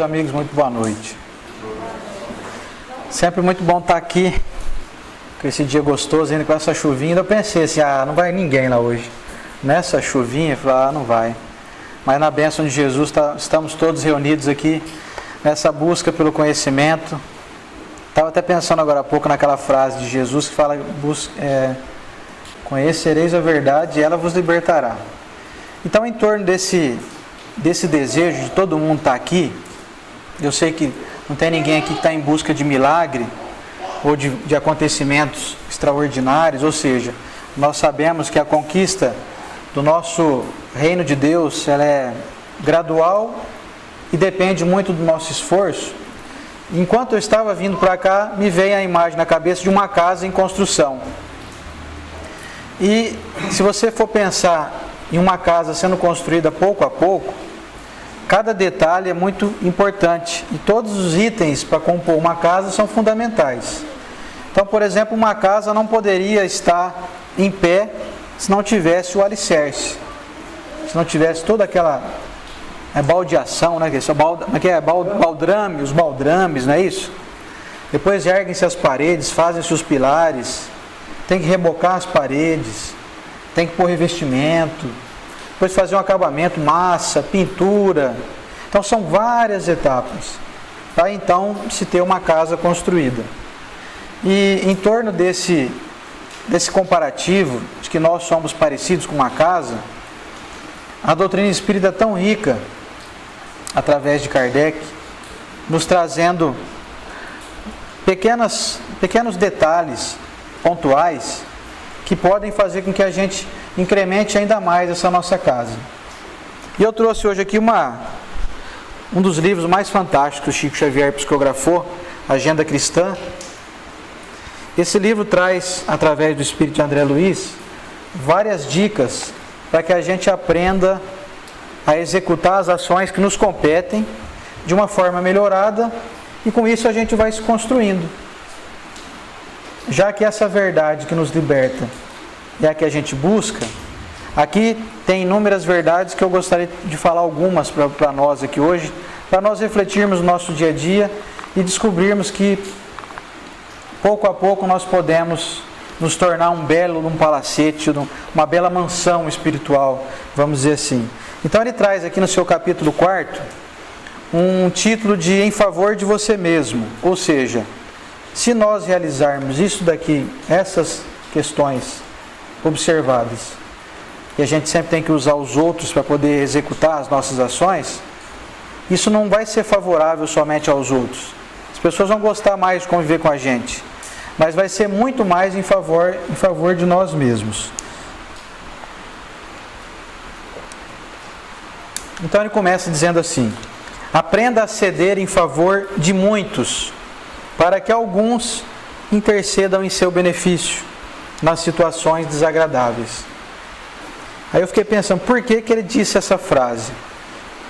amigos, muito boa noite. Sempre muito bom estar aqui, com esse dia gostoso, ainda com essa chuvinha. Eu pensei assim, não vai ninguém lá hoje. Nessa chuvinha, eu falei, não vai. Mas na bênção de Jesus, estamos todos reunidos aqui, nessa busca pelo conhecimento. Estava até pensando agora há pouco naquela frase de Jesus que fala, conhecereis a verdade e ela vos libertará. Então, em torno desse desejo de todo mundo estar aqui, eu sei que não tem ninguém aqui que está em busca de milagre ou de acontecimentos extraordinários, ou seja, nós sabemos que a conquista do nosso reino de Deus, ela é gradual e depende muito do nosso esforço. Enquanto eu estava vindo para cá, me veio a imagem na cabeça de uma casa em construção. E se você for pensar em uma casa sendo construída pouco a pouco, cada detalhe é muito importante e todos os itens para compor uma casa são fundamentais. Então, por exemplo, uma casa não poderia estar em pé se não tivesse o alicerce, se não tivesse toda aquela baldeação, né? Baldrame, os baldrames, não é isso? Depois erguem-se as paredes, fazem-se os pilares, tem que rebocar as paredes, tem que pôr revestimento, depois fazer um acabamento, massa, pintura. Então são várias etapas para então se ter uma casa construída. E em torno desse comparativo de que nós somos parecidos com uma casa, a doutrina espírita é tão rica, através de Kardec, nos trazendo pequenos detalhes pontuais que podem fazer com que a gente incremente ainda mais essa nossa casa. E eu trouxe hoje aqui um dos livros mais fantásticos que o Chico Xavier psicografou, Agenda Cristã. Esse livro traz, através do Espírito de André Luiz, várias dicas para que a gente aprenda a executar as ações que nos competem de uma forma melhorada e com isso a gente vai se construindo. Já que essa verdade que nos liberta é a que a gente busca, aqui tem inúmeras verdades que eu gostaria de falar algumas para nós aqui hoje, para nós refletirmos no nosso dia a dia e descobrirmos que pouco a pouco nós podemos nos tornar um palacete, uma bela mansão espiritual, vamos dizer assim. Então ele traz aqui no seu capítulo 4 um título de Em Favor de Você Mesmo, ou seja, se nós realizarmos isso daqui, essas questões observadas, e a gente sempre tem que usar os outros para poder executar as nossas ações, isso não vai ser favorável somente aos outros. As pessoas vão gostar mais de conviver com a gente, mas vai ser muito mais em favor de nós mesmos. Então ele começa dizendo assim: aprenda a ceder em favor de muitos, para que alguns intercedam em seu benefício nas situações desagradáveis. Aí eu fiquei pensando, por que ele disse essa frase?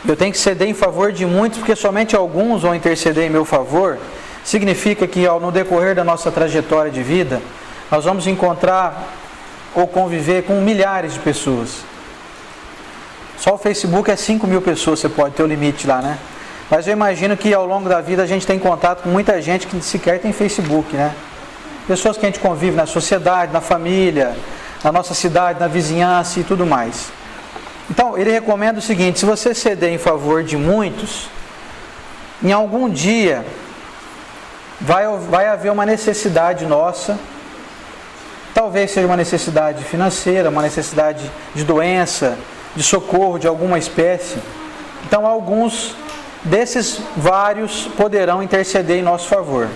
Eu tenho que ceder em favor de muitos, porque somente alguns vão interceder em meu favor? Significa que no decorrer da nossa trajetória de vida, nós vamos encontrar ou conviver com milhares de pessoas. Só o Facebook é 5.000 pessoas, você pode ter o limite lá, né? Mas eu imagino que ao longo da vida a gente tem contato com muita gente que sequer tem Facebook, né? Pessoas que a gente convive na sociedade, na família, na nossa cidade, na vizinhança e tudo mais. Então, ele recomenda o seguinte: se você ceder em favor de muitos, em algum dia vai haver uma necessidade nossa, talvez seja uma necessidade financeira, uma necessidade de doença, de socorro de alguma espécie. Então, alguns desses vários poderão interceder em nosso favor,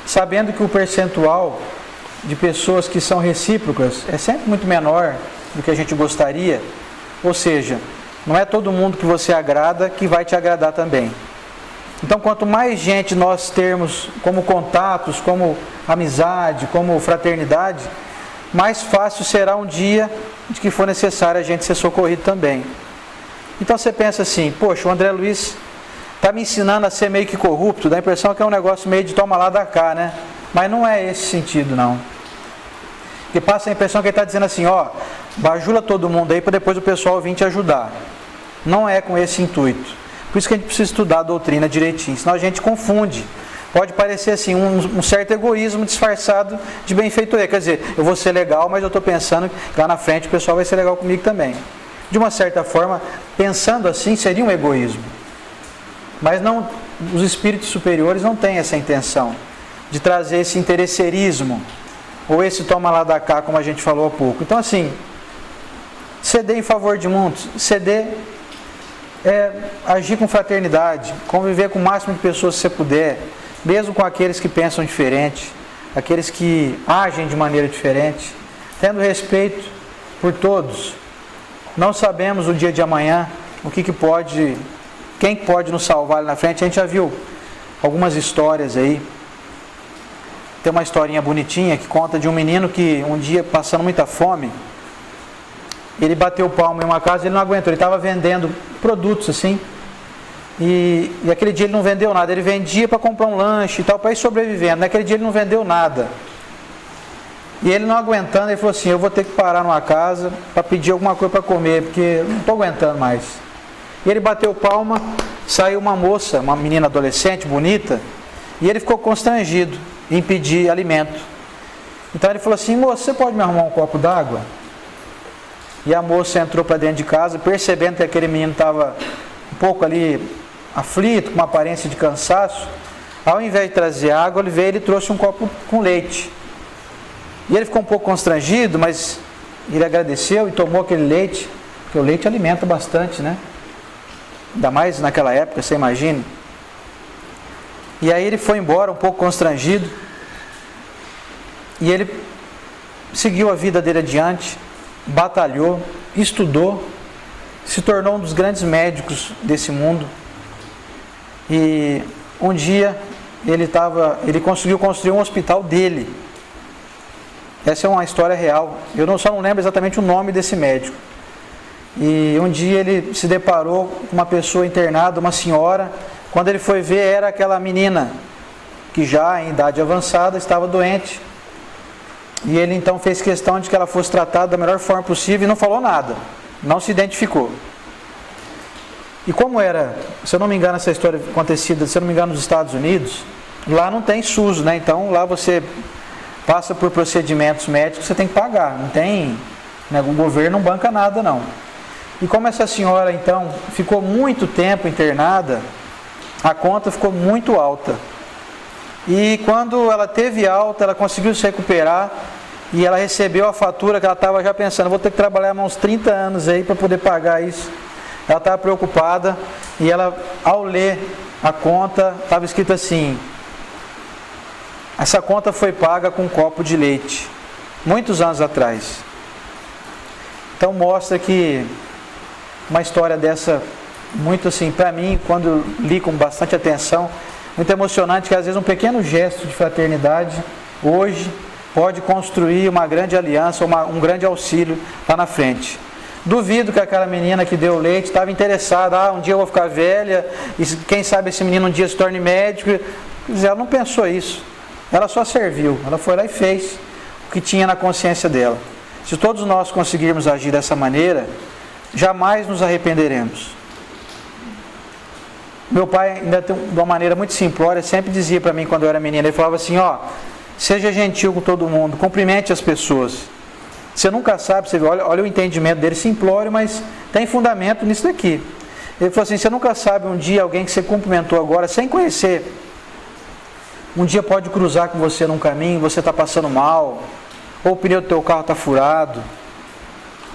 sabendo que o percentual de pessoas que são recíprocas é sempre muito menor do que a gente gostaria, ou seja, não é todo mundo que você agrada que vai te agradar também. Então, quanto mais gente nós termos como contatos, como amizade, como fraternidade, mais fácil será um dia de que for necessário a gente ser socorrido também. Então você pensa assim, poxa, o André Luiz está me ensinando a ser meio que corrupto, dá a impressão que é um negócio meio de toma lá da cá, né? Mas não é esse sentido, não. Porque passa a impressão que ele está dizendo assim, bajula todo mundo aí para depois o pessoal vir te ajudar. Não é com esse intuito. Por isso que a gente precisa estudar a doutrina direitinho, senão a gente confunde. Pode parecer assim, um certo egoísmo disfarçado de benfeitoria. Quer dizer, eu vou ser legal, mas eu estou pensando que lá na frente o pessoal vai ser legal comigo também. De uma certa forma, pensando assim, seria um egoísmo. Mas não, os espíritos superiores não têm essa intenção de trazer esse interesseirismo, ou esse toma lá da cá, como a gente falou há pouco. Então assim, ceder em favor de muitos, ceder é agir com fraternidade, conviver com o máximo de pessoas que você puder, mesmo com aqueles que pensam diferente, aqueles que agem de maneira diferente, tendo respeito por todos. Não sabemos o dia de amanhã, quem pode nos salvar ali na frente. A gente já viu algumas histórias aí. Tem uma historinha bonitinha que conta de um menino que um dia, passando muita fome, ele bateu palma em uma casa, ele não aguentou, ele estava vendendo produtos assim, e aquele dia ele não vendeu nada, ele vendia para comprar um lanche e tal, para ir sobrevivendo. Naquele dia ele não vendeu nada, e ele não aguentando, ele falou assim: eu vou ter que parar numa casa para pedir alguma coisa para comer, porque eu não estou aguentando mais. E ele bateu palma, saiu uma moça, uma menina adolescente, bonita, e ele ficou constrangido em pedir alimento. Então ele falou assim: moça, você pode me arrumar um copo d'água? E a moça entrou para dentro de casa, percebendo que aquele menino estava um pouco ali aflito, com uma aparência de cansaço. Ao invés de trazer água, ele veio e trouxe um copo com leite. E ele ficou um pouco constrangido, mas ele agradeceu e tomou aquele leite, porque o leite alimenta bastante, né? Ainda mais naquela época, você imagina. E aí ele foi embora um pouco constrangido, e ele seguiu a vida dele adiante, batalhou, estudou, se tornou um dos grandes médicos desse mundo. E um dia ele conseguiu construir um hospital dele. Essa é uma história real. Eu só não lembro exatamente o nome desse médico. E um dia ele se deparou com uma pessoa internada, uma senhora. Quando ele foi ver, era aquela menina que já em idade avançada estava doente. E ele então fez questão de que ela fosse tratada da melhor forma possível e não falou nada, não se identificou. E como era, se eu não me engano, essa história acontecida, se eu não me engano, nos Estados Unidos, lá não tem SUS, né? Então lá você passa por procedimentos médicos, você tem que pagar, não tem, né? O governo não banca nada não. E como essa senhora então ficou muito tempo internada, a conta ficou muito alta. E quando ela teve alta, ela conseguiu se recuperar e ela recebeu a fatura que ela estava já pensando: vou ter que trabalhar uns 30 anos aí para poder pagar isso. Ela estava preocupada e ela, ao ler a conta, estava escrito assim: essa conta foi paga com um copo de leite, muitos anos atrás. Então mostra que uma história dessa, muito assim, para mim, quando li com bastante atenção, muito emocionante, que às vezes um pequeno gesto de fraternidade hoje pode construir uma grande aliança, um grande auxílio lá na frente. Duvido que aquela menina que deu leite estava interessada: um dia eu vou ficar velha, e quem sabe esse menino um dia se torne médico. Ela não pensou isso, ela só serviu, ela foi lá e fez o que tinha na consciência dela. Se todos nós conseguirmos agir dessa maneira, jamais nos arrependeremos. Meu pai, ainda de uma maneira muito simplória, sempre dizia para mim quando eu era menina, ele falava assim: seja gentil com todo mundo, cumprimente as pessoas. Você nunca sabe, você vê, olha o entendimento dele, simplório, mas tem fundamento nisso daqui. Ele falou assim: você nunca sabe, um dia alguém que você cumprimentou agora, sem conhecer, um dia pode cruzar com você num caminho, você está passando mal, ou o pneu do teu carro está furado,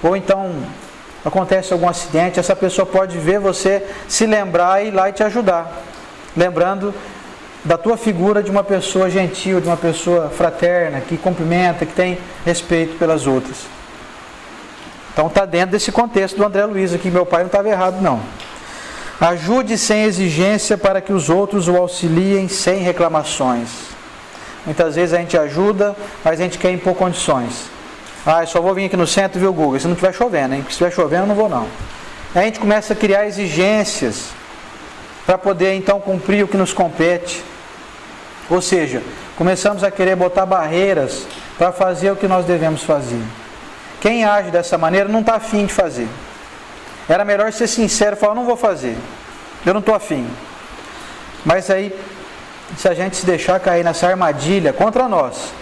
ou então acontece algum acidente, essa pessoa pode ver você, se lembrar e ir lá e te ajudar, lembrando da tua figura de uma pessoa gentil, de uma pessoa fraterna, que cumprimenta, que tem respeito pelas outras. Então está dentro desse contexto do André Luiz aqui, meu pai não estava errado não. Ajude sem exigência para que os outros o auxiliem sem reclamações. Muitas vezes a gente ajuda, mas a gente quer impor condições. Eu só vou vir aqui no centro e ver o Google, se não estiver chovendo, hein? Porque se estiver chovendo eu não vou não. Aí a gente começa a criar exigências para poder então cumprir o que nos compete. Ou seja, começamos a querer botar barreiras para fazer o que nós devemos fazer. Quem age dessa maneira não está afim de fazer. Era melhor ser sincero e falar: não vou fazer. eu não estou afim. Mas aí, se a gente se deixar cair nessa armadilha contra nós,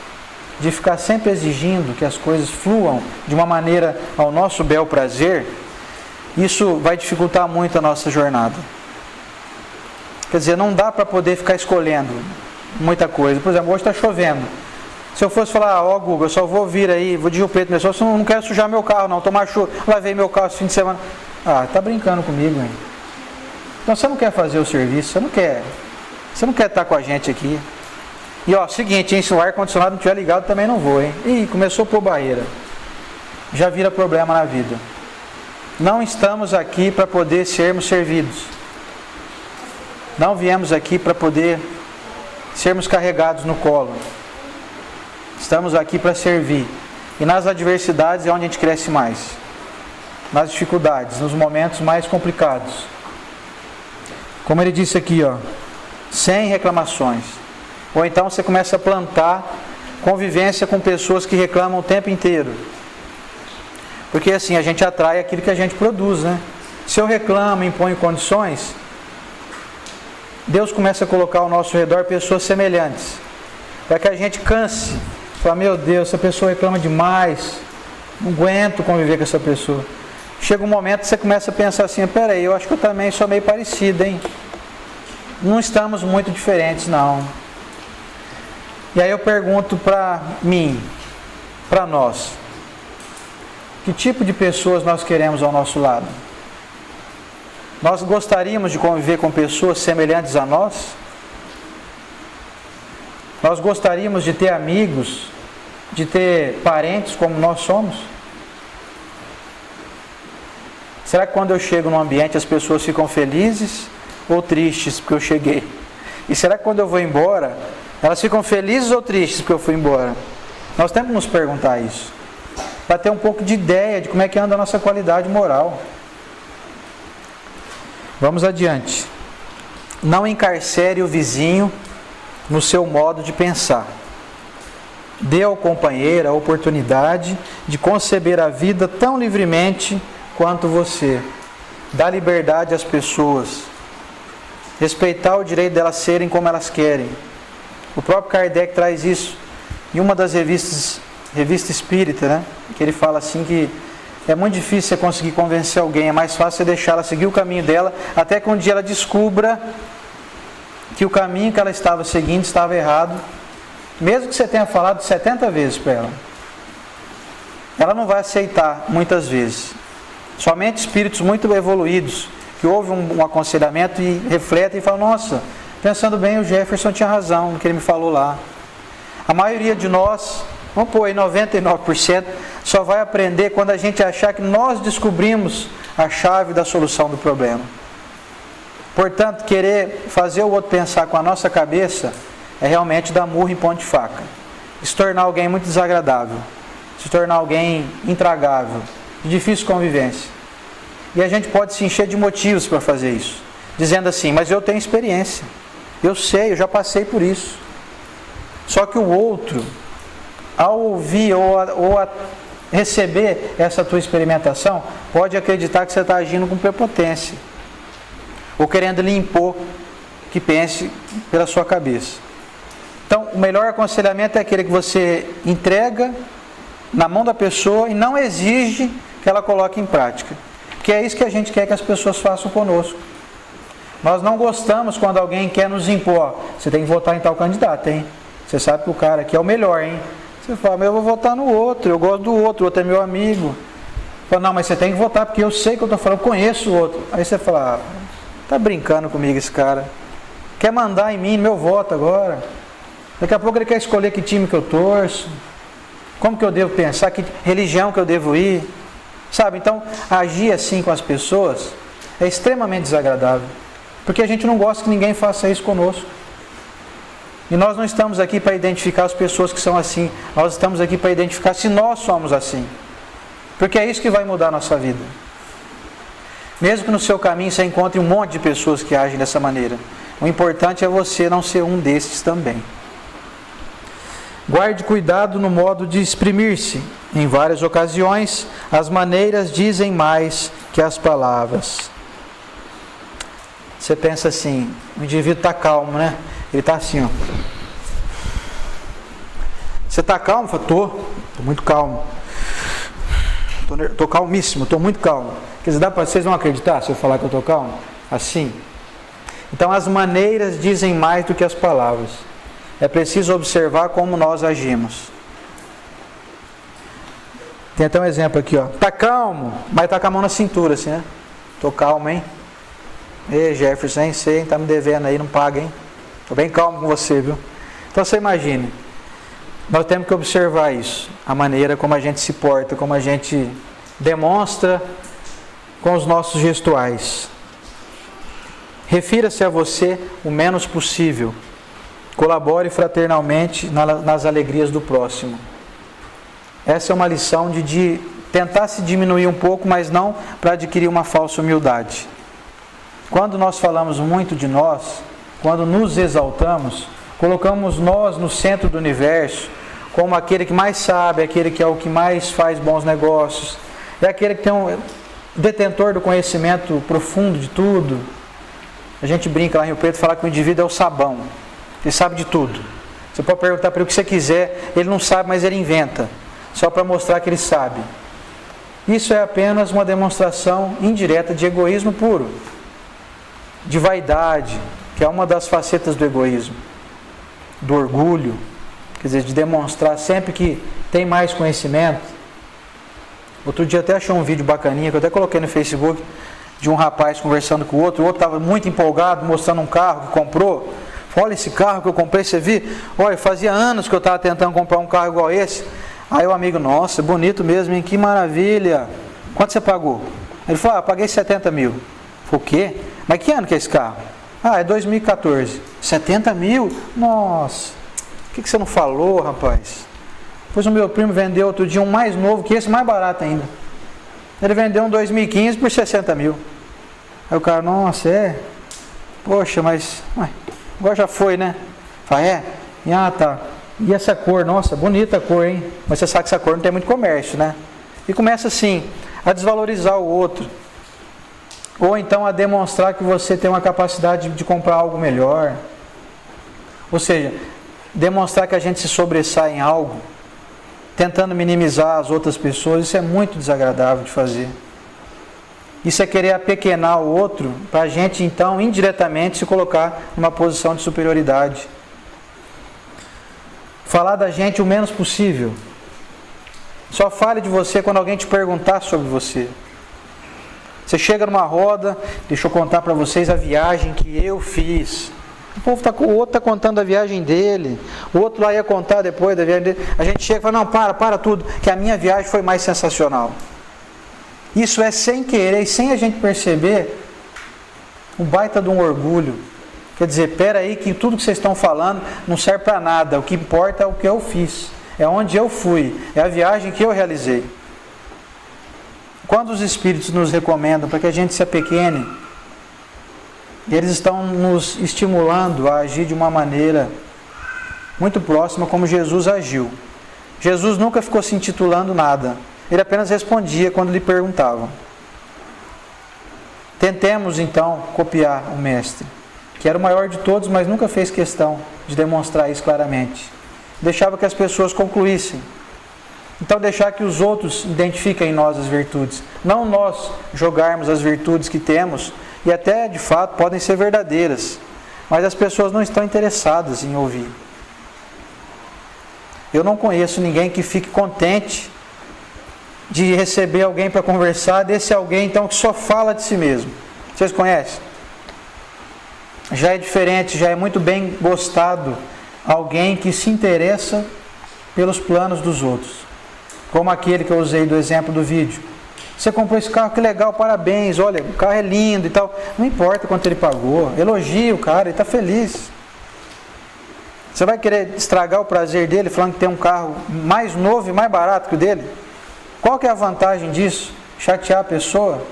de ficar sempre exigindo que as coisas fluam de uma maneira ao nosso bel prazer, isso vai dificultar muito a nossa jornada. Quer dizer, não dá para poder ficar escolhendo muita coisa. Por exemplo, hoje está chovendo. Se eu fosse falar, ó Google, eu só vou vir aí, vou de Rio Preto, mas eu não quero sujar meu carro não, tomar chuva, lavei meu carro esse fim de semana. Ah, tá brincando comigo, hein? Então você não quer fazer o serviço, você não quer estar com a gente aqui. E ó, seguinte, hein, se o ar-condicionado não estiver ligado, também não vou, hein? Ih, começou por barreira. Já vira problema na vida. Não estamos aqui para poder sermos servidos. Não viemos aqui para poder sermos carregados no colo. Estamos aqui para servir. E nas adversidades é onde a gente cresce mais. Nas dificuldades, nos momentos mais complicados. Como ele disse aqui, ó, sem reclamações. Ou então você começa a plantar convivência com pessoas que reclamam o tempo inteiro. Porque assim a gente atrai aquilo que a gente produz, né? Se eu reclamo, imponho condições, Deus começa a colocar ao nosso redor pessoas semelhantes. Para que a gente canse. Fala, meu Deus, essa pessoa reclama demais. Não aguento conviver com essa pessoa. Chega um momento que você começa a pensar assim, peraí, eu acho que eu também sou meio parecido, hein? Não estamos muito diferentes, não. E aí eu pergunto para mim, para nós, que tipo de pessoas nós queremos ao nosso lado? Nós gostaríamos de conviver com pessoas semelhantes a nós? Nós gostaríamos de ter amigos, de ter parentes como nós somos? Será que quando eu chego num ambiente as pessoas ficam felizes ou tristes porque eu cheguei? E será que quando eu vou embora, elas ficam felizes ou tristes porque eu fui embora? Nós temos que nos perguntar isso, para ter um pouco de ideia de como é que anda a nossa qualidade moral. Vamos adiante. Não encarcere o vizinho no seu modo de pensar. Dê ao companheiro a oportunidade de conceber a vida tão livremente quanto você. Dá liberdade às pessoas. Respeitar o direito delas serem como elas querem. O próprio Kardec traz isso em uma das revista espírita, né? Que ele fala assim que é muito difícil você conseguir convencer alguém, é mais fácil você deixar ela seguir o caminho dela, até que um dia ela descubra que o caminho que ela estava seguindo estava errado, mesmo que você tenha falado 70 vezes para ela. Ela não vai aceitar muitas vezes. Somente espíritos muito evoluídos, que ouvem um aconselhamento e refletem e falam, nossa, pensando bem, o Jefferson tinha razão no que ele me falou lá. A maioria de nós, vamos pôr aí 99%, só vai aprender quando a gente achar que nós descobrimos a chave da solução do problema. Portanto, querer fazer o outro pensar com a nossa cabeça é realmente dar murro em ponta de faca. Se tornar alguém muito desagradável, se tornar alguém intragável, de difícil convivência. E a gente pode se encher de motivos para fazer isso, dizendo assim, mas eu tenho experiência, eu sei, eu já passei por isso. Só que o outro, ao ouvir ou a receber essa tua experimentação, pode acreditar que você está agindo com prepotência, ou querendo lhe impor que pense pela sua cabeça. Então, o melhor aconselhamento é aquele que você entrega na mão da pessoa e não exige que ela coloque em prática. Porque é isso que a gente quer que as pessoas façam conosco. Nós não gostamos quando alguém quer nos impor. Você tem que votar em tal candidato, hein? Você sabe que o cara aqui é o melhor, hein? Você fala, mas eu vou votar no outro, eu gosto do outro, o outro é meu amigo. Fala, não, mas você tem que votar porque eu sei que eu estou falando, eu conheço o outro. Aí você fala, tá brincando comigo esse cara? Quer mandar em mim, meu voto agora? Daqui a pouco ele quer escolher que time que eu torço. Como que eu devo pensar? Que religião que eu devo ir? Sabe, então, agir assim com as pessoas é extremamente desagradável. Porque a gente não gosta que ninguém faça isso conosco. E nós não estamos aqui para identificar as pessoas que são assim. Nós estamos aqui para identificar se nós somos assim. Porque é isso que vai mudar a nossa vida. Mesmo que no seu caminho você encontre um monte de pessoas que agem dessa maneira. O importante é você não ser um desses também. Guarde cuidado no modo de exprimir-se. Em várias ocasiões, as maneiras dizem mais que as palavras. Você pensa assim, o indivíduo está calmo, né? Ele está assim, ó. Você está calmo? Fala, estou muito calmo. Estou calmíssimo, estou muito calmo. Quer dizer, vocês vão acreditar se eu falar que eu estou calmo? Assim. Então as maneiras dizem mais do que as palavras. É preciso observar como nós agimos. Tem até um exemplo aqui, ó. Tá calmo, mas tá com a mão na cintura, assim, né? Tô calmo, hein? Ei, Jefferson, hein? Você hein? Tá me devendo aí, não paga, hein? Tô bem calmo com você, viu? Então você imagine. Nós temos que observar isso. A maneira como a gente se porta, como a gente demonstra com os nossos gestuais. Refira-se a você o menos possível. Colabore fraternalmente nas alegrias do próximo. Essa é uma lição de tentar se diminuir um pouco, mas não para adquirir uma falsa humildade. Quando nós falamos muito de nós, quando nos exaltamos, colocamos nós no centro do universo, como aquele que mais sabe, aquele que é o que mais faz bons negócios, é aquele que tem um detentor do conhecimento profundo de tudo. A gente brinca lá em Rio Preto, falar que o indivíduo é o sabão, ele sabe de tudo. Você pode perguntar para ele o que você quiser, ele não sabe, mas ele inventa, só para mostrar que ele sabe. Isso é apenas uma demonstração indireta de egoísmo puro, de vaidade, que é uma das facetas do egoísmo, do orgulho, quer dizer, de demonstrar sempre que tem mais conhecimento. Outro dia até achei um vídeo bacaninha, que eu até coloquei no Facebook, de um rapaz conversando com o outro estava muito empolgado, mostrando um carro que comprou. Olha esse carro que eu comprei, você viu? Olha, fazia anos que eu estava tentando comprar um carro igual esse. Aí o amigo, nossa, bonito mesmo, hein? Que maravilha. Quanto você pagou? Ele falou, paguei 70 mil. Falei, o quê? Mas que ano que é esse carro? É 2014. 70 mil? Nossa, por que você não falou, rapaz? Pois o meu primo vendeu outro dia um mais novo que esse, mais barato ainda. Ele vendeu um 2015 por 60 mil. Aí o cara, nossa, poxa, mas agora já foi, né? Falei, tá. E essa cor, nossa, bonita a cor, hein? Mas você sabe que essa cor não tem muito comércio, né? E começa assim, a desvalorizar o outro. Ou então a demonstrar que você tem uma capacidade de comprar algo melhor. Ou seja, demonstrar que a gente se sobressai em algo, tentando minimizar as outras pessoas. Isso é muito desagradável de fazer. Isso é querer apequenar o outro, para a gente então indiretamente se colocar numa posição de superioridade. Falar da gente o menos possível. Só fale de você quando alguém te perguntar sobre você. Você chega numa roda, deixa eu contar para vocês a viagem que eu fiz. O outro está contando a viagem dele, o outro lá ia contar depois da viagem dele. A gente chega e fala, não, para tudo, que a minha viagem foi mais sensacional. Isso é sem querer e sem a gente perceber, um baita de um orgulho. Quer dizer, espera aí que tudo que vocês estão falando não serve para nada, o que importa é o que eu fiz, é onde eu fui, é a viagem que eu realizei. Quando os Espíritos nos recomendam para que a gente se apequene, eles estão nos estimulando a agir de uma maneira muito próxima como Jesus agiu. Jesus nunca ficou se intitulando nada. Ele apenas respondia quando lhe perguntavam. Tentemos então copiar o Mestre, que era o maior de todos, mas nunca fez questão de demonstrar isso claramente. Deixava que as pessoas concluíssem. Então deixar que os outros identifiquem em nós as virtudes. Não nós jogarmos as virtudes que temos, e até de fato podem ser verdadeiras, mas as pessoas não estão interessadas em ouvir. Eu não conheço ninguém que fique contente de receber alguém para conversar, desse alguém então que só fala de si mesmo. Vocês conhecem? Já é diferente, já é muito bem gostado alguém que se interessa pelos planos dos outros, como aquele que eu usei do exemplo do vídeo. Você comprou esse carro, que legal, parabéns, olha, o carro é lindo e tal. Não importa quanto ele pagou, elogie o cara, ele está feliz. Você vai querer estragar o prazer dele falando que tem um carro mais novo e mais barato que o dele? Qual que é a vantagem disso? Chatear a pessoa?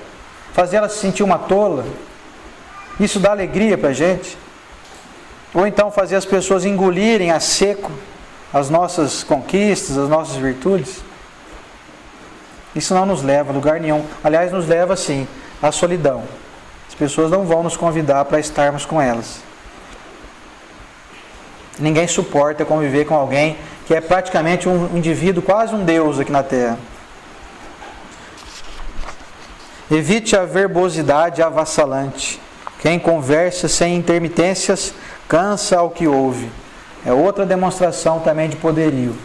Fazer ela se sentir uma tola? Isso dá alegria para a gente? Ou então fazer as pessoas engolirem a seco as nossas conquistas, as nossas virtudes? Isso não nos leva a lugar nenhum. Aliás, nos leva sim à solidão. pessoas não vão nos convidar para estarmos com elas. Ninguém suporta conviver com alguém que é praticamente um indivíduo, quase um deus aqui na Terra. Evite a verbosidade avassalante. Quem conversa sem intermitências cansa ao que ouve. É outra demonstração também de poderio.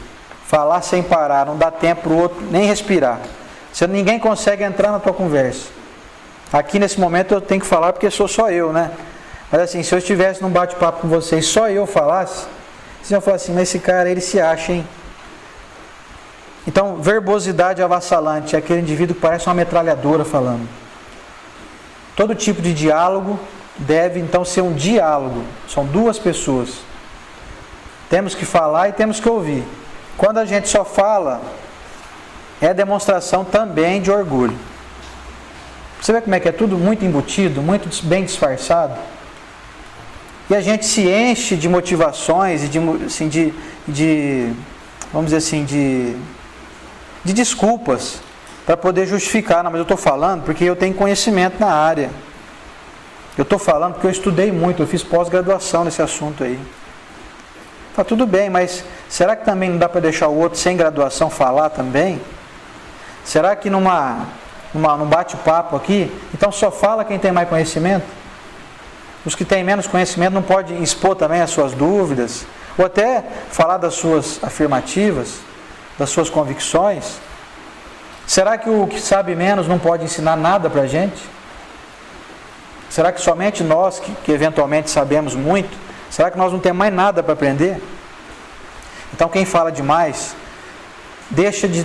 Falar sem parar, não dá tempo para o outro nem respirar. Ninguém consegue entrar na tua conversa. Aqui nesse momento eu tenho que falar porque sou só eu, né? Mas assim, se eu estivesse num bate-papo com vocês, só eu falasse, vocês iam falar assim, mas esse cara, ele se acha, hein? Então, verbosidade avassalante é aquele indivíduo que parece uma metralhadora falando. Todo tipo de diálogo deve, então, ser um diálogo. São duas pessoas. Temos que falar e temos que ouvir. Quando a gente só fala, é demonstração também de orgulho. Você vê como é que é tudo muito embutido, muito bem disfarçado? E a gente se enche de motivações e vamos dizer assim, de desculpas para poder justificar. Não, mas eu estou falando porque eu tenho conhecimento na área. Eu estou falando porque eu estudei muito, eu fiz pós-graduação nesse assunto aí. Tá tudo bem, mas será que também não dá para deixar o outro sem graduação falar também? Será que num bate-papo aqui, então só fala quem tem mais conhecimento? Os que têm menos conhecimento não podem expor também as suas dúvidas, ou até falar das suas afirmativas, das suas convicções? Será que o que sabe menos não pode ensinar nada para a gente? Será que somente nós, que eventualmente sabemos muito, será que nós não temos mais nada para aprender? Então quem fala demais, deixa de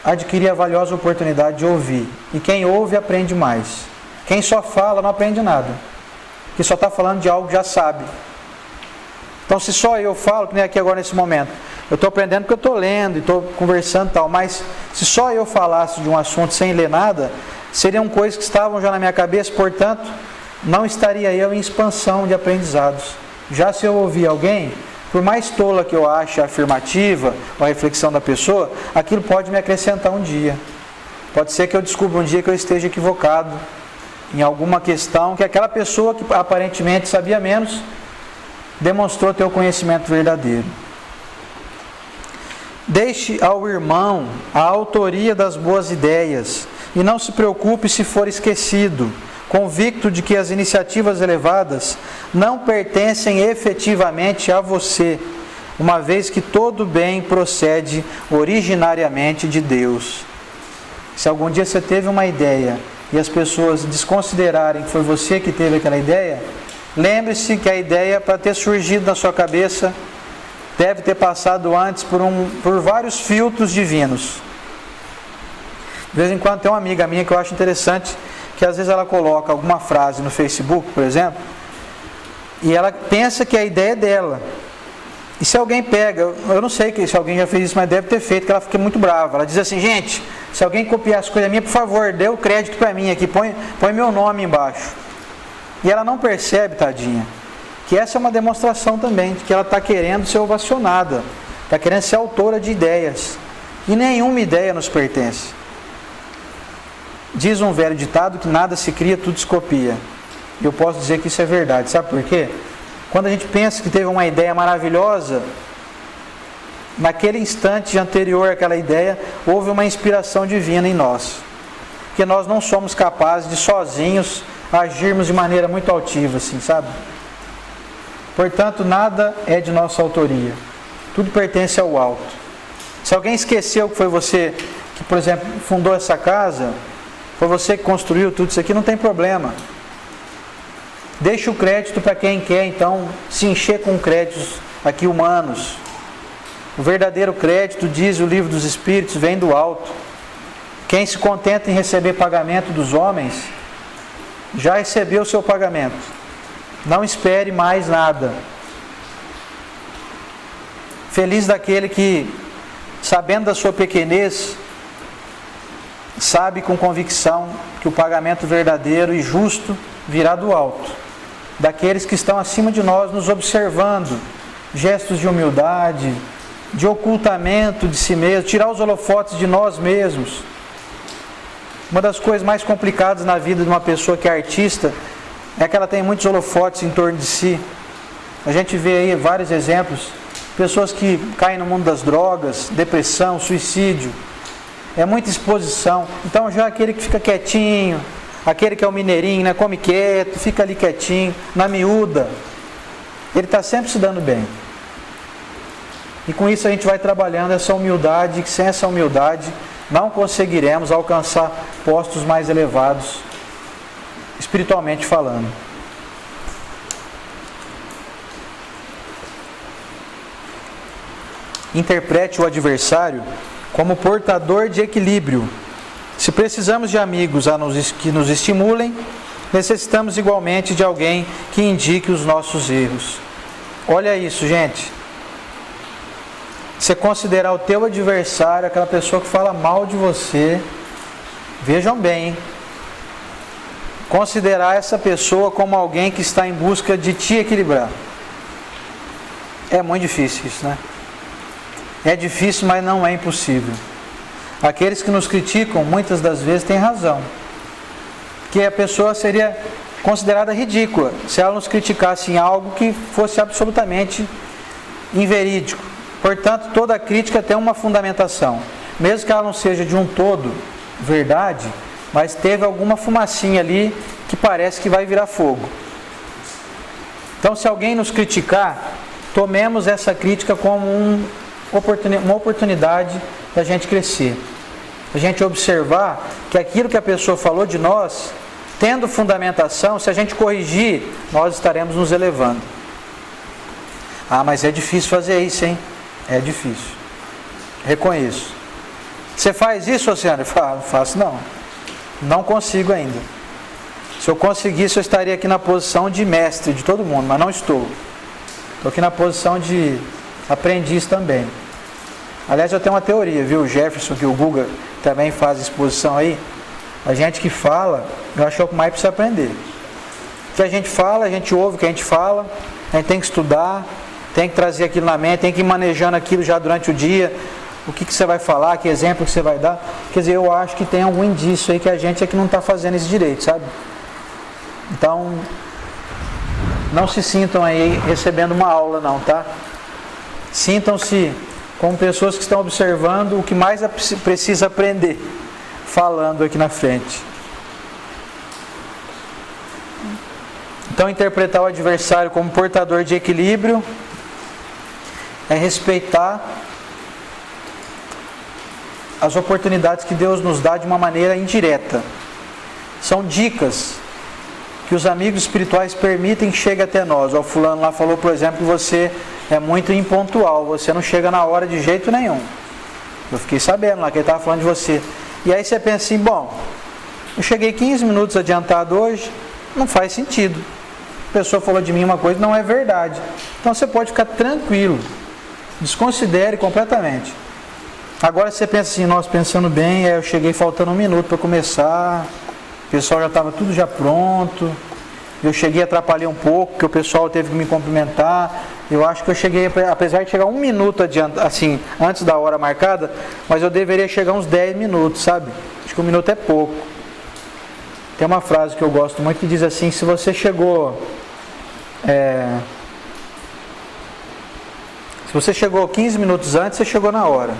adquirir a valiosa oportunidade de ouvir. E quem ouve, aprende mais. Quem só fala, não aprende nada. Que só está falando de algo que já sabe. Então se só eu falo, que nem aqui agora nesse momento, eu estou aprendendo porque eu estou lendo, estou conversando e tal, mas se só eu falasse de um assunto sem ler nada, seriam coisas que estavam já na minha cabeça, portanto, não estaria eu em expansão de aprendizados. Já se eu ouvir alguém, por mais tola que eu ache a afirmativa ou a reflexão da pessoa, aquilo pode me acrescentar um dia. Pode ser que eu descubra um dia que eu esteja equivocado em alguma questão que aquela pessoa que aparentemente sabia menos demonstrou ter o conhecimento verdadeiro. Deixe ao irmão a autoria das boas ideias e não se preocupe se for esquecido, convicto de que as iniciativas elevadas não pertencem efetivamente a você, uma vez que todo bem procede originariamente de Deus. Se algum dia você teve uma ideia e as pessoas desconsiderarem que foi você que teve aquela ideia, lembre-se que a ideia, para ter surgido na sua cabeça, deve ter passado antes por vários filtros divinos. De vez em quando tem uma amiga minha que eu acho interessante, que às vezes ela coloca alguma frase no Facebook, por exemplo, e ela pensa que a ideia é dela. E se alguém pega, eu não sei se alguém já fez isso, mas deve ter feito, que ela fica muito brava. Ela diz assim, gente, se alguém copiar as coisas minhas, por favor, dê o crédito para mim aqui, põe meu nome embaixo. E ela não percebe, tadinha, que essa é uma demonstração também de que ela está querendo ser ovacionada, está querendo ser autora de ideias. E nenhuma ideia nos pertence. Diz um velho ditado que nada se cria, tudo se copia. E eu posso dizer que isso é verdade. Sabe por quê? Quando a gente pensa que teve uma ideia maravilhosa, naquele instante anterior àquela ideia, houve uma inspiração divina em nós. Porque nós não somos capazes de sozinhos agirmos de maneira muito altiva, assim, sabe? Portanto, nada é de nossa autoria. Tudo pertence ao alto. Se alguém esqueceu que foi você que, por exemplo, fundou essa casa, foi você que construiu tudo isso aqui, não tem problema. Deixa o crédito para quem quer, então, se encher com créditos aqui humanos. O verdadeiro crédito, diz o livro dos Espíritos, vem do alto. Quem se contenta em receber pagamento dos homens, já recebeu o seu pagamento. Não espere mais nada. Feliz daquele que, sabendo da sua pequenez, sabe com convicção que o pagamento verdadeiro e justo virá do alto. Daqueles que estão acima de nós nos observando, gestos de humildade, de ocultamento de si mesmo, tirar os holofotes de nós mesmos. Uma das coisas mais complicadas na vida de uma pessoa que é artista É que ela tem muitos holofotes em torno de si. A gente vê aí vários exemplos. Pessoas que caem no mundo das drogas, depressão, suicídio. É muita exposição. Então já aquele que fica quietinho, aquele que é o mineirinho, né, come quieto, fica ali quietinho, na miúda, ele está sempre se dando bem. E com isso a gente vai trabalhando essa humildade, que sem essa humildade não conseguiremos alcançar postos mais elevados, espiritualmente falando. Interprete o adversário como portador de equilíbrio. Se precisamos de amigos que nos estimulem, necessitamos igualmente de alguém que indique os nossos erros. Olha isso, gente. Você considerar o teu adversário, aquela pessoa que fala mal de você, vejam bem, hein? Considerar essa pessoa como alguém que está em busca de te equilibrar. É muito difícil isso, né? É difícil, mas não é impossível. Aqueles que nos criticam, muitas das vezes, têm razão. Que a pessoa seria considerada ridícula se ela nos criticasse em algo que fosse absolutamente inverídico. Portanto, toda crítica tem uma fundamentação. Mesmo que ela não seja de um todo verdade, mas teve alguma fumacinha ali que parece que vai virar fogo. Então, se alguém nos criticar, tomemos essa crítica como uma oportunidade da gente crescer. A gente observar que aquilo que a pessoa falou de nós, tendo fundamentação, se a gente corrigir, nós estaremos nos elevando. Ah, mas é difícil fazer isso, hein? É difícil. Reconheço. Você faz isso, Oceano? Não faço não. Não consigo ainda. Se eu conseguisse, eu estaria aqui na posição de mestre de todo mundo, mas não estou. Estou aqui na posição de aprendiz também. Aliás, eu tenho uma teoria, viu? O Jefferson, que o Guga também faz exposição aí. A gente que fala, eu acho que é o que mais precisa aprender. O que a gente fala, a gente ouve o que a gente fala, a gente tem que estudar, tem que trazer aquilo na mente, tem que ir manejando aquilo já durante o dia. O que você vai falar, que exemplo que você vai dar. Quer dizer, eu acho que tem algum indício aí que a gente é que não está fazendo esse direito, sabe? Então, não se sintam aí recebendo uma aula não, tá? Sintam-se como pessoas que estão observando o que mais precisa aprender, falando aqui na frente. Então, interpretar o adversário como portador de equilíbrio é respeitar as oportunidades que Deus nos dá de uma maneira indireta. São dicas que os amigos espirituais permitem que chegue até nós. O fulano lá falou, por exemplo, que você é muito impontual, você não chega na hora de jeito nenhum. Eu fiquei sabendo lá que ele estava falando de você. E aí você pensa assim, bom, eu cheguei 15 minutos adiantado hoje, não faz sentido. A pessoa falou de mim uma coisa, não é verdade. Então você pode ficar tranquilo, desconsidere completamente. Agora você pensa assim, nossa, pensando bem, eu cheguei faltando 1 minuto para começar, o pessoal já estava tudo já pronto, eu cheguei, atrapalhei um pouco, porque o pessoal teve que me cumprimentar. Eu acho que eu cheguei, apesar de chegar 1 minuto assim, antes da hora marcada, mas eu deveria chegar uns 10 minutos, sabe? Acho que 1 minuto é pouco. Tem uma frase que eu gosto muito que diz assim, se você chegou... se você chegou 15 minutos antes, você chegou na hora.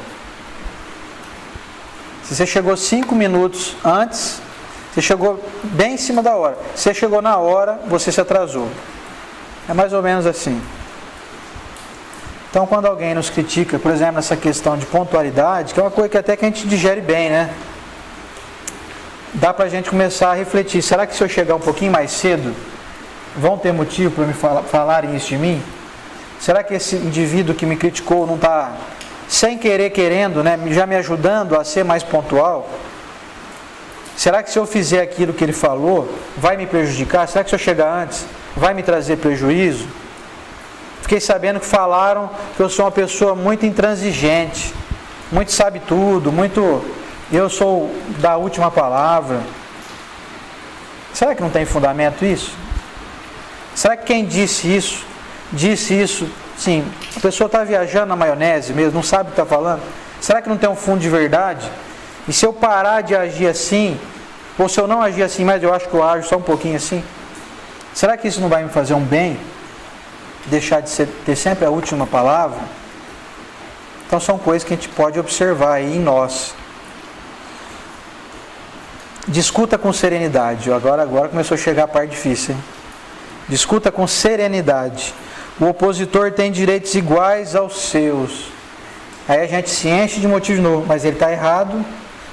Se você chegou 5 minutos antes, você chegou bem em cima da hora. Se você chegou na hora, você se atrasou. É mais ou menos assim. Então, quando alguém nos critica, por exemplo, nessa questão de pontualidade, que é uma coisa que até que a gente digere bem, né? Dá pra gente começar a refletir. Será que se eu chegar um pouquinho mais cedo, vão ter motivo para me falarem isso de mim? Será que esse indivíduo que me criticou não está, sem querer, querendo, né, já me ajudando a ser mais pontual? Será que se eu fizer aquilo que ele falou, vai me prejudicar? Será que se eu chegar antes, vai me trazer prejuízo? Fiquei sabendo que falaram que eu sou uma pessoa muito intransigente, muito sabe tudo, muito... Eu sou da última palavra. Será que não tem fundamento isso? Será que quem disse isso, sim, a pessoa está viajando na maionese mesmo, não sabe o que está falando? Será que não tem um fundo de verdade? E se eu parar de agir assim, ou se eu não agir assim, mas eu acho que eu ajo só um pouquinho assim, Será que isso não vai me fazer um bem? Deixar de ter sempre a última palavra? Então são coisas que a gente pode observar aí em nós. Discuta com serenidade. Agora começou a chegar a parte difícil, hein? Discuta com serenidade. O opositor tem direitos iguais aos seus. Aí a gente se enche de motivo novo, mas ele está errado,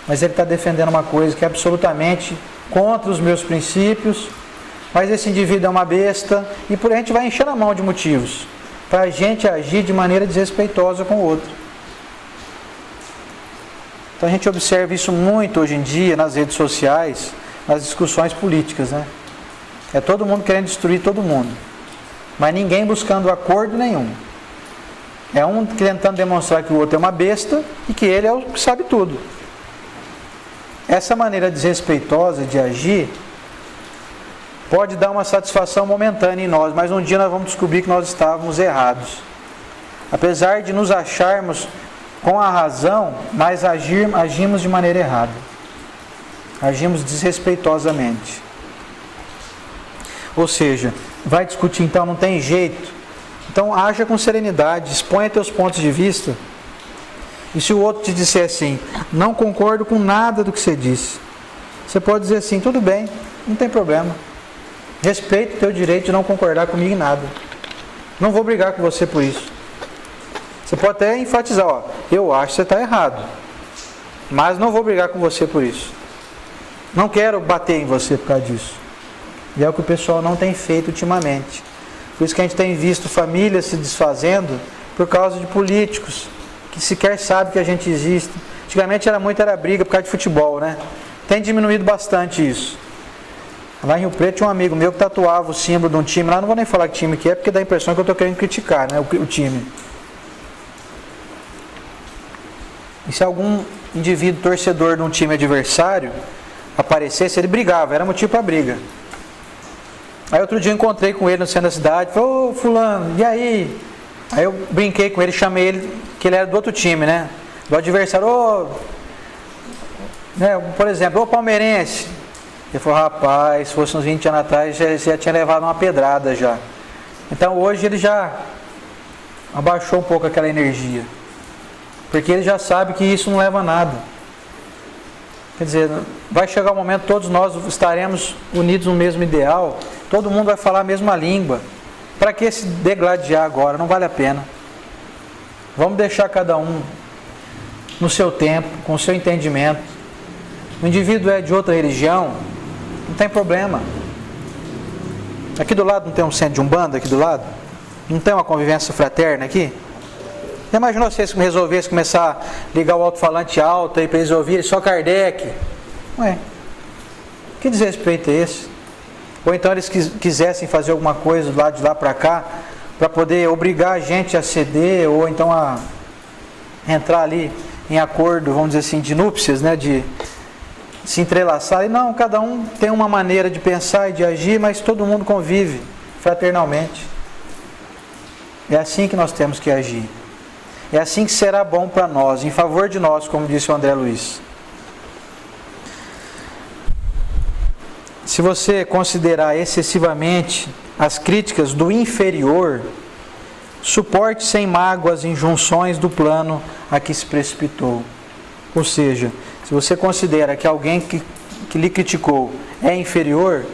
mas ele está defendendo uma coisa que é absolutamente contra os meus princípios, mas esse indivíduo é uma besta, e por aí a gente vai enchendo a mão de motivos para a gente agir de maneira desrespeitosa com o outro. Então a gente observa isso muito hoje em dia nas redes sociais, nas discussões políticas, né? É todo mundo querendo destruir todo mundo, mas ninguém buscando acordo nenhum. É um tentando demonstrar que o outro é uma besta e que ele é o que sabe tudo. Essa maneira desrespeitosa de agir pode dar uma satisfação momentânea em nós, mas um dia nós vamos descobrir que nós estávamos errados. Apesar de nos acharmos com a razão, mas agimos de maneira errada. Agimos desrespeitosamente. Ou seja, vai discutir então, não tem jeito. Então haja com serenidade, exponha teus pontos de vista. E se o outro te disser assim, não concordo com nada do que você disse, você pode dizer assim, tudo bem, não tem problema. Respeito o teu direito de não concordar comigo em nada. Não vou brigar com você por isso. Você pode até enfatizar, ó, eu acho que você está errado, mas não vou brigar com você por isso. Não quero bater em você por causa disso. E é o que o pessoal não tem feito ultimamente. Por isso que a gente tem visto famílias se desfazendo por causa de políticos que sequer sabem que a gente existe. Antigamente era briga por causa de futebol, né? Tem diminuído bastante isso. Lá em Rio Preto tinha um amigo meu que tatuava o símbolo de um time lá, não vou nem falar que time que é, porque dá a impressão que eu estou querendo criticar, né, o time. E se algum indivíduo torcedor de um time adversário aparecesse, ele brigava, era motivo para briga. Aí outro dia eu encontrei com ele no centro da cidade, falei, ô fulano, e aí? Aí eu brinquei com ele, chamei ele, que ele era do outro time, né? Do adversário, né, por exemplo, ô palmeirense. Ele falou, rapaz, se fosse uns 20 anos atrás, já tinha levado uma pedrada já. Então hoje ele já abaixou um pouco aquela energia. Porque ele já sabe que isso não leva a nada. Quer dizer, vai chegar um momento, todos nós estaremos unidos no mesmo ideal, todo mundo vai falar a mesma língua. Para que se degladiar agora? Não vale a pena. Vamos deixar cada um no seu tempo, com o seu entendimento. O indivíduo é de outra religião, não tem problema. Aqui do lado não tem um centro de umbanda aqui do lado? Não tem uma convivência fraterna aqui? Já imaginou se eles resolvessem começar a ligar o alto-falante alto aí para eles ouvirem só Kardec? Ué, que desrespeito é esse? Ou então eles quisessem fazer alguma coisa do lado de lá para cá, para poder obrigar a gente a ceder, ou então a entrar ali em acordo, vamos dizer assim, de núpcias, né, de se entrelaçar. E não, cada um tem uma maneira de pensar e de agir, mas todo mundo convive fraternalmente. É assim que nós temos que agir. É assim que será bom para nós, em favor de nós, como disse o André Luiz. Se você considerar excessivamente as críticas do inferior, suporte sem mágoa as injunções do plano a que se precipitou. Ou seja, se você considera que alguém que lhe criticou é inferior,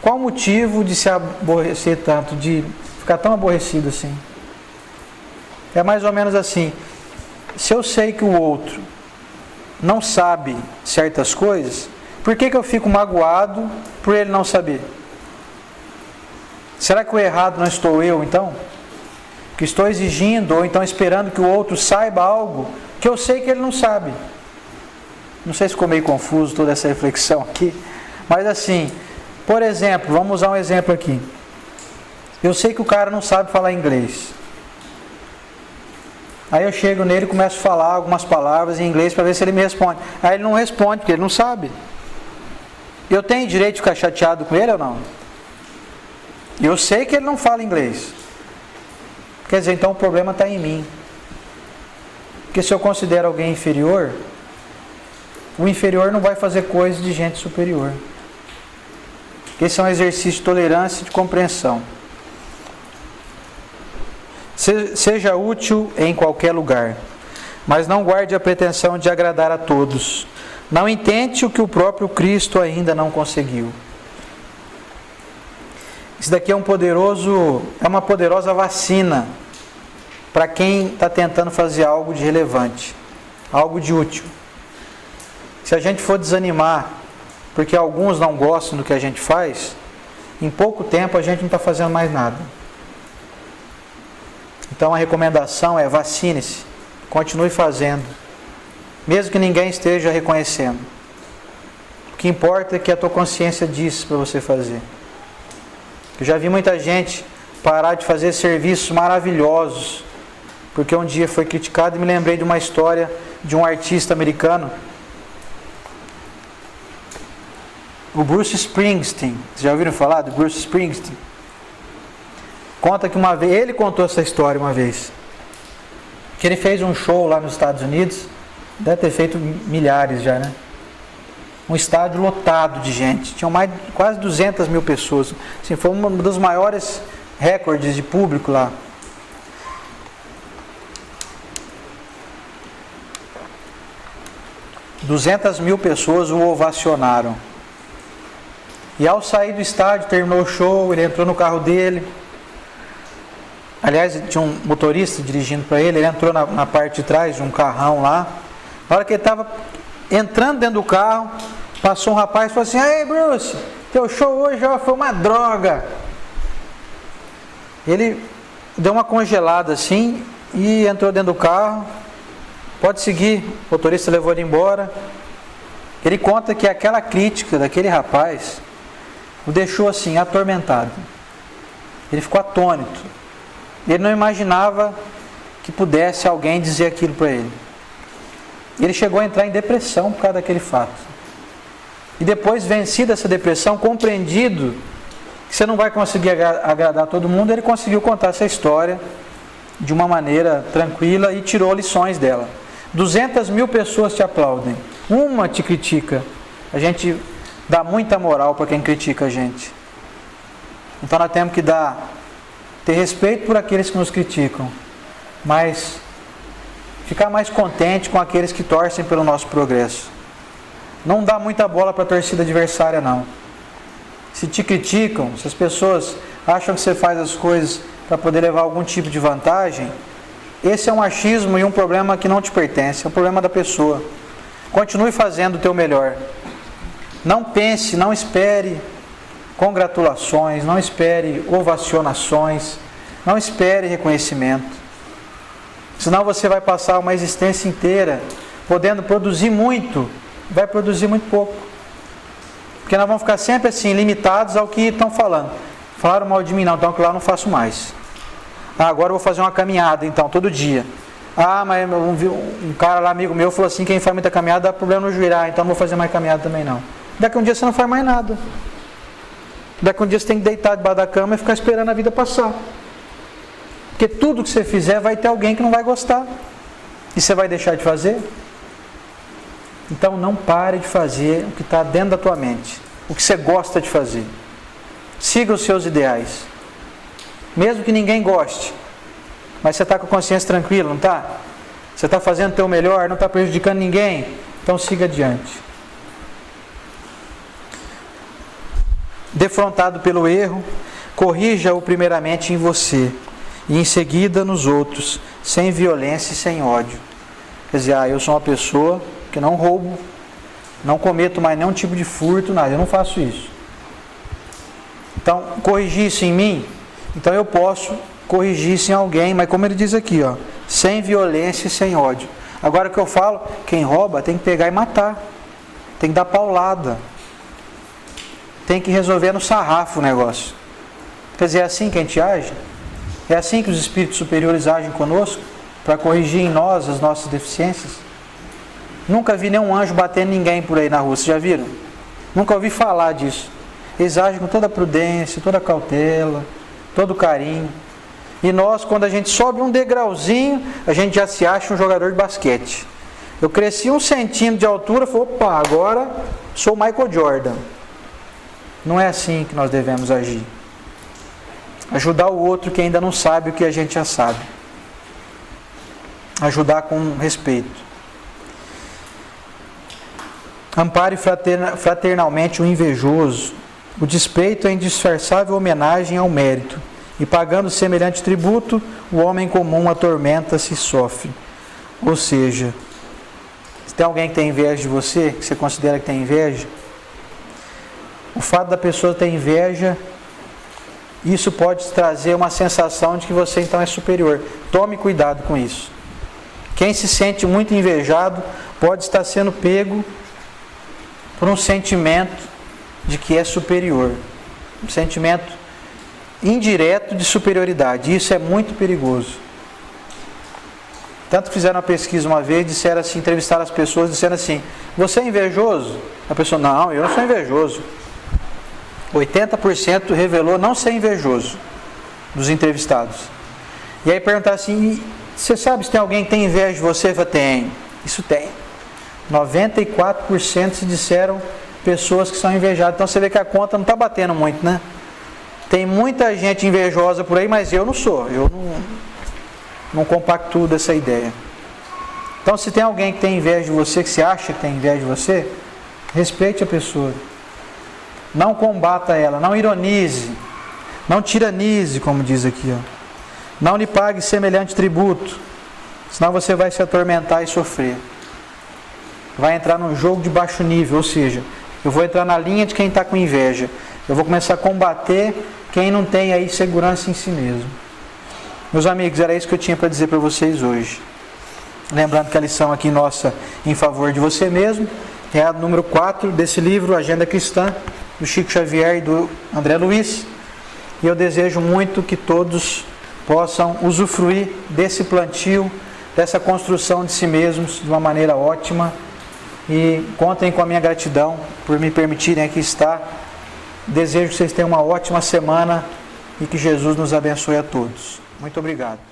qual o motivo de se aborrecer tanto, de ficar tão aborrecido assim? É mais ou menos assim, se eu sei que o outro não sabe certas coisas, por que eu fico magoado por ele não saber? Será que o errado não estou eu então? Que estou exigindo ou então esperando que o outro saiba algo que eu sei que ele não sabe. Não sei se ficou meio confuso toda essa reflexão aqui, mas assim, por exemplo, vamos usar um exemplo aqui. Eu sei que o cara não sabe falar inglês. Aí eu chego nele e começo a falar algumas palavras em inglês para ver se ele me responde. Aí ele não responde, porque ele não sabe. Eu tenho direito de ficar chateado com ele ou não? Eu sei que ele não fala inglês. Quer dizer, então o problema está em mim. Porque se eu considero alguém inferior, o inferior não vai fazer coisas de gente superior. Esse é um exercício de tolerância e de compreensão. Seja útil em qualquer lugar, mas não guarde a pretensão de agradar a todos. Não intente o que o próprio Cristo ainda não conseguiu. Isso daqui é uma poderosa vacina para quem está tentando fazer algo de relevante, algo de útil. Se a gente for desanimar porque alguns não gostam do que a gente faz, em pouco tempo a gente não está fazendo mais nada. Então a recomendação é: vacine-se, continue fazendo, mesmo que ninguém esteja reconhecendo. O que importa é que a tua consciência diz para você fazer. Eu já vi muita gente parar de fazer serviços maravilhosos porque um dia foi criticado, e me lembrei de uma história de um artista americano, o Bruce Springsteen. Vocês já ouviram falar do Bruce Springsteen? Conta que uma vez, ele contou essa história uma vez, que ele fez um show lá nos Estados Unidos, deve ter feito milhares já, né? Um estádio lotado de gente, tinham quase 200 mil pessoas. Assim, foi um dos maiores recordes de público lá. "200 mil pessoas o ovacionaram. E ao sair do estádio, terminou o show, ele entrou no carro dele. Aliás, tinha um motorista dirigindo para ele entrou na parte de trás de um carrão lá. Na hora que ele estava entrando dentro do carro, passou um rapaz e falou assim: "Ei, Bruce, teu show hoje foi uma droga." Ele deu uma congelada assim e entrou dentro do carro. "Pode seguir." O motorista levou ele embora. Ele conta que aquela crítica daquele rapaz o deixou assim, atormentado. Ele ficou atônito. Ele não imaginava que pudesse alguém dizer aquilo para ele. Ele chegou a entrar em depressão por causa daquele fato. E depois, vencido essa depressão, compreendido que você não vai conseguir agradar todo mundo, ele conseguiu contar essa história de uma maneira tranquila e tirou lições dela. 200 mil pessoas te aplaudem, uma te critica. A gente dá muita moral para quem critica a gente. Então nós temos que ter respeito por aqueles que nos criticam, mas ficar mais contente com aqueles que torcem pelo nosso progresso. Não dá muita bola para a torcida adversária, não. Se te criticam, se as pessoas acham que você faz as coisas para poder levar algum tipo de vantagem, esse é um achismo e um problema que não te pertence, é um problema da pessoa. Continue fazendo o teu melhor. Não pense, não espere congratulações, não espere ovacionações, não espere reconhecimento. Senão você vai passar uma existência inteira podendo produzir muito, vai produzir muito pouco. Porque nós vamos ficar sempre assim, limitados ao que estão falando. Falaram mal de mim, não, então aquilo lá eu não faço mais. Agora eu vou fazer uma caminhada, então, todo dia. Mas um cara lá, amigo meu, falou assim: quem faz muita caminhada dá problema no joelho, então não vou fazer mais caminhada também não. Daqui a um dia você não faz mais nada. Daqui a um dia você tem que deitar debaixo da cama e ficar esperando a vida passar. Porque tudo que você fizer vai ter alguém que não vai gostar. E você vai deixar de fazer? Então não pare de fazer o que está dentro da tua mente, o que você gosta de fazer. Siga os seus ideais. Mesmo que ninguém goste, mas você está com a consciência tranquila, não está? Você está fazendo o teu melhor, não está prejudicando ninguém, então siga adiante. Defrontado pelo erro, corrija-o primeiramente em você e em seguida nos outros, sem violência e sem ódio. Quer dizer, eu sou uma pessoa que não roubo, não cometo mais nenhum tipo de furto, nada, eu não faço isso. Então, corrigir isso em mim, então eu posso corrigir isso em alguém, mas como ele diz aqui, sem violência e sem ódio. Agora o que eu falo, quem rouba tem que pegar e matar, tem que dar paulada, tem que resolver no sarrafo o negócio. Quer dizer, é assim que a gente age? É assim que os espíritos superiores agem conosco, para corrigir em nós as nossas deficiências? Nunca vi nenhum anjo batendo ninguém por aí na rua, vocês já viram? Nunca ouvi falar disso. Eles agem com toda a prudência, toda a cautela, todo o carinho. E nós, quando a gente sobe um degrauzinho, a gente já se acha um jogador de basquete. Eu cresci 1 centímetro de altura, falei, opa, agora sou o Michael Jordan. Não é assim que nós devemos agir. Ajudar o outro que ainda não sabe o que a gente já sabe. Ajudar com respeito. Ampare fraternalmente o invejoso. O despeito é indisfarçável homenagem ao mérito. E pagando semelhante tributo, o homem comum atormenta-se e sofre. Ou seja, se tem alguém que tem inveja de você, que você considera que tem inveja, o fato da pessoa ter inveja, isso pode trazer uma sensação de que você então é superior. Tome cuidado com isso. Quem se sente muito invejado pode estar sendo pego por um sentimento de que é superior. Um sentimento indireto de superioridade. Isso é muito perigoso. Tanto que fizeram uma pesquisa uma vez, disseram assim, entrevistaram as pessoas, disseram assim: você é invejoso? A pessoa: não, eu não sou invejoso. 80% revelou não ser invejoso dos entrevistados. E aí perguntaram assim: você sabe se tem alguém que tem inveja de você? Eu falei: tem. Isso tem. 94% se disseram pessoas que são invejadas. Então você vê que a conta não está batendo muito, né? Tem muita gente invejosa por aí, mas eu não sou. Eu não compactuo dessa ideia. Então se tem alguém que tem inveja de você, que você acha que tem inveja de você, respeite a pessoa. Não combata ela, não ironize, não tiranize, como diz aqui, ó. Não lhe pague semelhante tributo, senão você vai se atormentar e sofrer. Vai entrar num jogo de baixo nível, ou seja, eu vou entrar na linha de quem está com inveja. Eu vou começar a combater quem não tem aí segurança em si mesmo. Meus amigos, era isso que eu tinha para dizer para vocês hoje. Lembrando que a lição aqui nossa em favor de você mesmo é a número 4 desse livro, Agenda Cristã, do Chico Xavier e do André Luiz. E eu desejo muito que todos possam usufruir desse plantio, dessa construção de si mesmos de uma maneira ótima. E contem com a minha gratidão por me permitirem aqui estar. Desejo que vocês tenham uma ótima semana e que Jesus nos abençoe a todos. Muito obrigado.